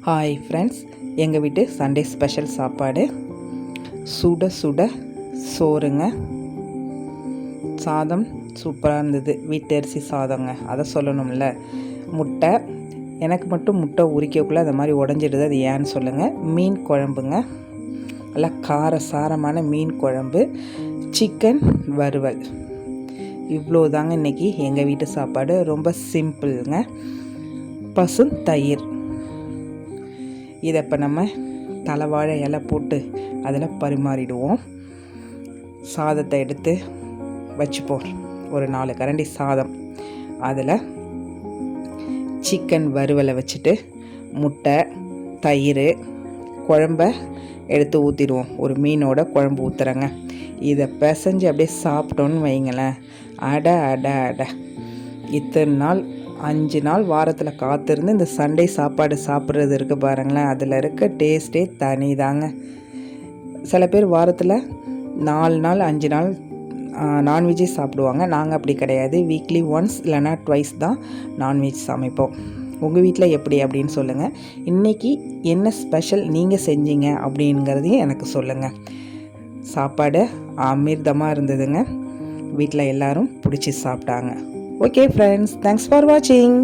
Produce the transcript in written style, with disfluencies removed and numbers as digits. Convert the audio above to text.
Hi friends, எங்கள் வீட்டு Sunday special சாப்பாடு சுட சுட சோறுங்க. சாதம் சூப்பராக இருந்தது. வீட்டரிசி சாதங்க, அதை சொல்லணும்ல. முட்டை, எனக்கு மட்டும் முட்டை உரிக்கக்குள்ளே அது மாதிரி உடஞ்சிடுது, அது ஏன்னு சொல்லுங்கள். மீன் குழம்புங்க, நல்லா காரசாரமான மீன் குழம்பு, சிக்கன் வறுவல். இவ்வளோ தாங்க இன்றைக்கி எங்கள் வீட்டு சாப்பாடு. ரொம்ப சிம்பிளுங்க. பசும் தயிர். இதை இப்போ நம்ம தலைவாழை இலை போட்டு அதில் பரிமாறிடுவோம். சாதத்தை எடுத்து வச்சுப்போம், ஒரு 4 கரண்டி சாதம். அதில் சிக்கன் வறுவலை வச்சுட்டு முட்டை, தயிர், குழம்ப எடுத்து ஊற்றிடுவோம். ஒரு மீனோட குழம்பு ஊற்றுறேங்க. இதை பிசைஞ்சு அப்படியே சாப்பிட்டோன்னு வைங்களேன், அட அட அட. இத்தனை நாள் 5 நாள் வாரத்தில் காத்திருந்து இந்த சண்டே சாப்பாடு சாப்பிட்றது இருக்குது பாருங்களேன், அதில் இருக்க டேஸ்ட்டே தனி தாங்க. சில பேர் வாரத்தில் 4 நாள் 5 நாள் நான்வெஜ்ஜே சாப்பிடுவாங்க. நாங்கள் அப்படி கிடையாது. வீக்லி ஒன்ஸ் இல்லைனா ட்வைஸ் தான் நான்வெஜ் சமைப்போம். உங்கள் வீட்டில் எப்படி அப்படின்னு சொல்லுங்கள். இன்றைக்கி என்ன ஸ்பெஷல் நீங்கள் செஞ்சீங்க அப்படிங்கிறதையும் எனக்கு சொல்லுங்கள். சாப்பாடு அமிர்தமாக இருந்ததுங்க. வீட்டில் எல்லோரும் பிடிச்சி சாப்பிட்டாங்க. Okay friends, thanks for watching.